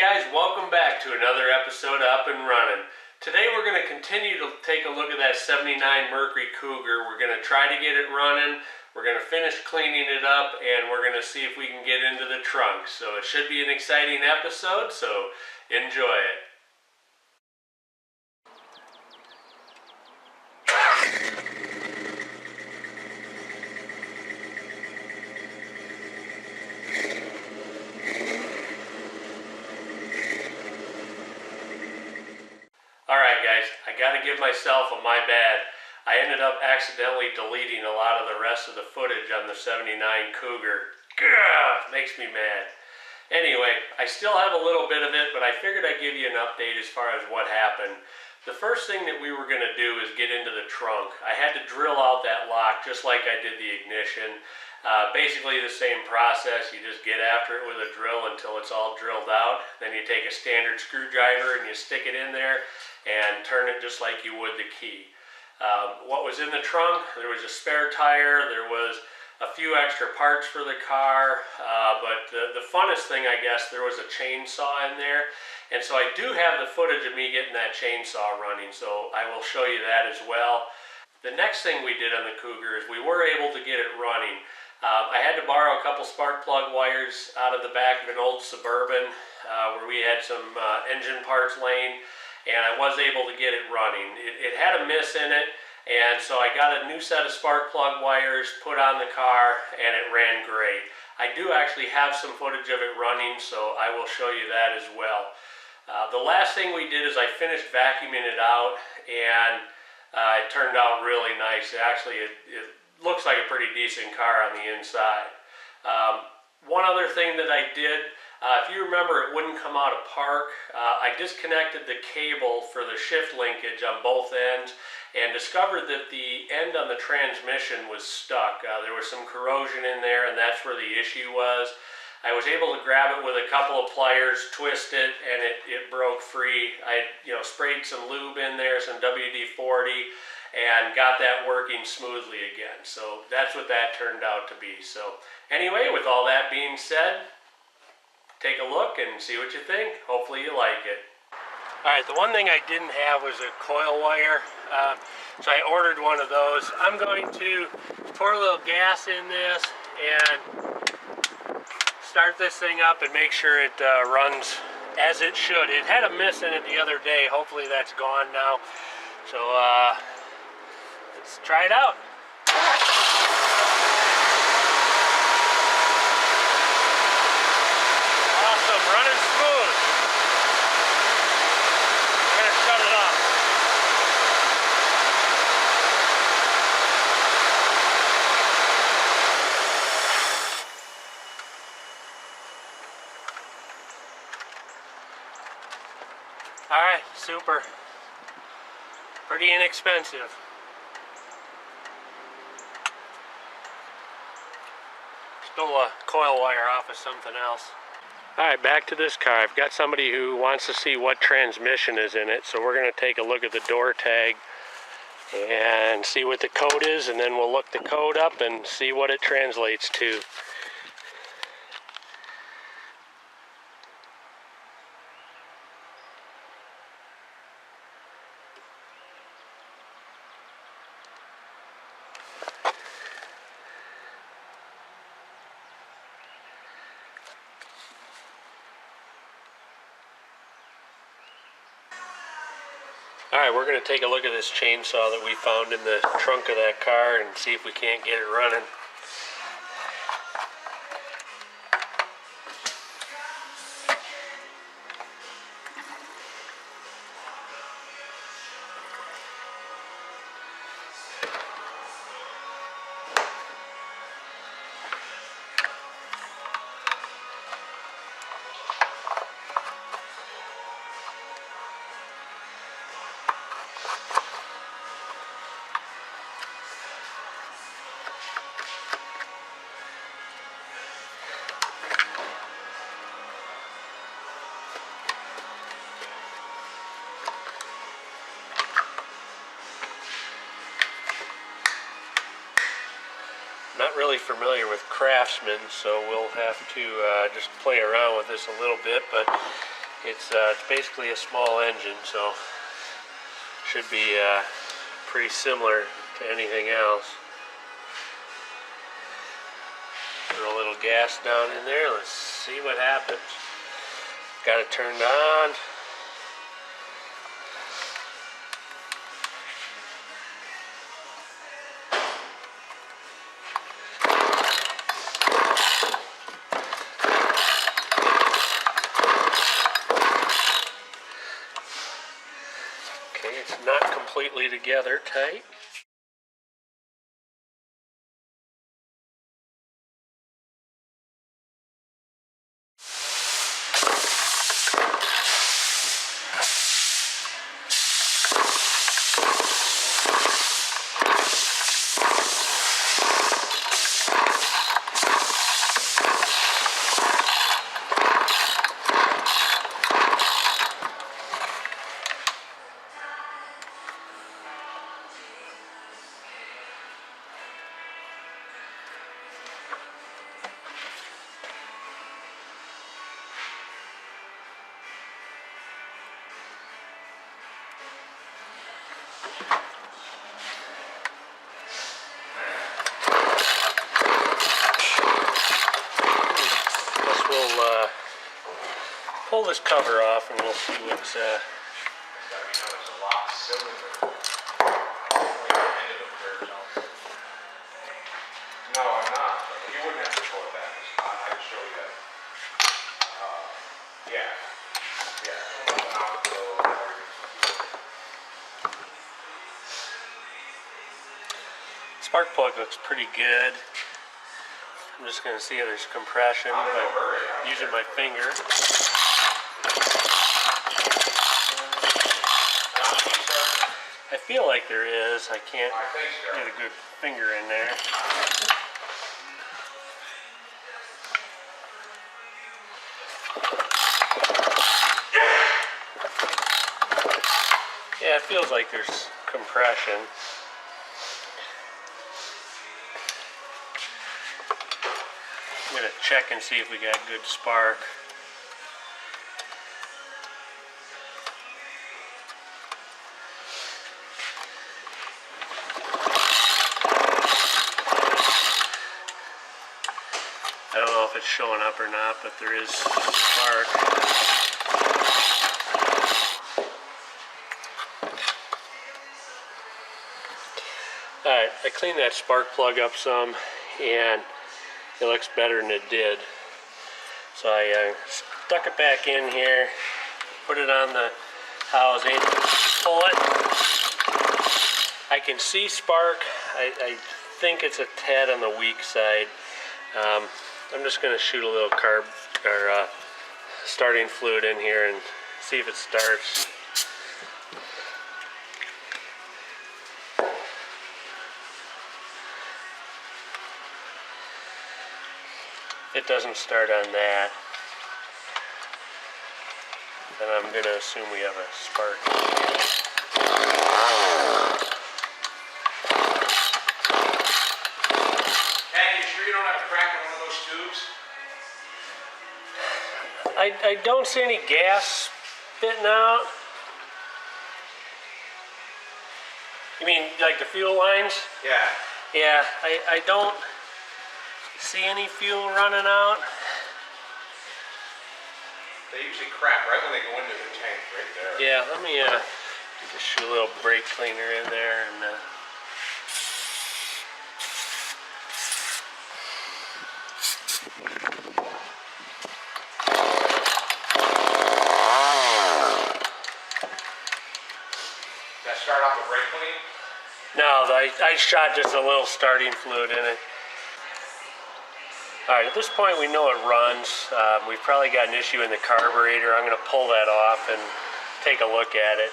guys, welcome back to another episode of Up-N-Runnin. Today we're going to continue to take a look at that 79 Mercury Cougar. We're going to try to get it running, we're going to finish cleaning it up, and we're going to see if we can get into the trunk. So it should be an exciting episode, so enjoy it. Alright guys, I gotta give myself a my bad. I ended up accidentally deleting a lot of the rest of the footage on the 79 Cougar. Gah, makes me mad. Anyway, I still have a little bit of it, but I figured I'd give you an update as far as what happened. The first thing that we were going to do is get into the trunk. I had to drill out that lock just like I did the ignition. Basically the same process. You just get after it with a drill until it's all drilled out. Then you take a standard screwdriver and you stick it in there and turn it just like you would the key. What was in the trunk? There was a spare tire, there was a few extra parts for the car, but the funnest thing, I guess, there was a chainsaw in there. And so I do have the footage of me getting that chainsaw running, so I will show you that as well. The next thing we did on the Cougar is we were able to get it running. I had to borrow a couple spark plug wires out of the back of an old Suburban where we had some engine parts laying, and I was able to get it running. It had a miss in it, and so I got a new set of spark plug wires put on the car, and it ran great. I do actually have some footage of it running, so I will show you that as well. The last thing we did is I finished vacuuming it out, and it turned out really nice. It looks like a pretty decent car on the inside. One other thing that I did, if you remember, it wouldn't come out of park. I disconnected the cable for the shift linkage on both ends and discovered that the end on the transmission was stuck. There was some corrosion in there, and that's where the issue was. I was able to grab it with a couple of pliers, twist it, and it broke free. I sprayed some lube in there, some WD-40, and got that working smoothly again. So that's what that turned out to be. So anyway, with all that being said, take a look and see what you think. Hopefully you like it. Alright, the one thing I didn't have was a coil wire, so I ordered one of those. I'm going to pour a little gas in this and start this thing up and make sure it runs as it should. It had a miss in it the other day. Hopefully that's gone now. So let's try it out. Awesome, running smooth. I'm gonna shut it off. Alright, super. Pretty inexpensive. Stole a coil wire off of something else. Alright, back to this car. I've got somebody who wants to see what transmission is in it, so we're going to take a look at the door tag and see what the code is, and then we'll look the code up and see what it translates to. Alright, we're going to take a look at this chainsaw that we found in the trunk of that car and see if we can't get it running. Not really familiar with Craftsman, so we'll have to just play around with this a little bit, but It's basically a small engine, so should be pretty similar to anything else. Put a little gas down in there. Let's see what happens. Got it turned on. Okay, it's not completely together tight. We'll pull this cover off and we'll see what's No, I'm not. You wouldn't have to pull it back. I'd show you that. Yeah. spark plug looks pretty good. I'm just going to see if there's compression by using my finger. I feel like there is. I can't get a good finger in there. Yeah, it feels like there's compression. I'm going to check and see if we got good spark. I don't know if it's showing up or not, but there is spark. Alright, I cleaned that spark plug up some and it looks better than it did. So I stuck it back in here, put it on the housing, pull it. I can see spark. I think it's a tad on the weak side. I'm just going to shoot a little carb or starting fluid in here and see if it starts. It doesn't start on that. Then I'm going to assume we have a spark. Hey, you sure you don't have a crack in one of those tubes? I don't see any gas spitting out. You mean like the fuel lines? Yeah. Yeah, I don't see any fuel running out. They usually crack right when they go into the tank, right there. Yeah, let me just shoot a little brake cleaner in there and Did I start off with brake clean? no, I shot just a little starting fluid in it. Alright, at this point we know it runs. We've probably got an issue in the carburetor. I'm going to pull that off and take a look at it.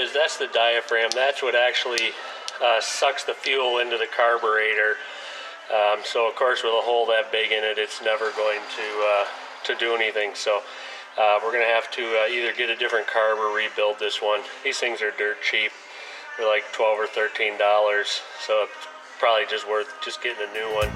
is, that's the diaphragm. That's what actually sucks the fuel into the carburetor. So of course with a hole that big in it, it's never going to do anything. So we're gonna have to either get a different carb or rebuild this one. These things are dirt cheap. They're like $12 or $13, so it's probably just worth just getting a new one.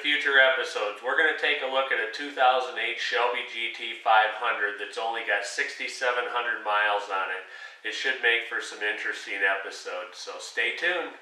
future episodes, we're going to take a look at a 2008 Shelby GT500 that's only got 6,700 miles on it. It should make for some interesting episodes, so stay tuned.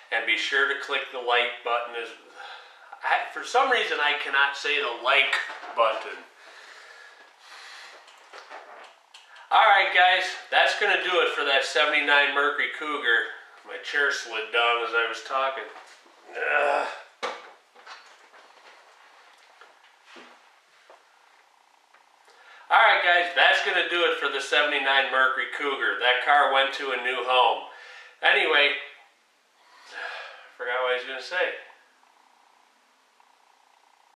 And be sure to click the like button. For some reason I cannot say the like button. Alright guys, that's going to do it for that 79 Mercury Cougar. My chair slid down as I was talking. Alright guys, that's going to do it for the 79 Mercury Cougar. That car went to a new home. Anyway, forgot what I was going to say.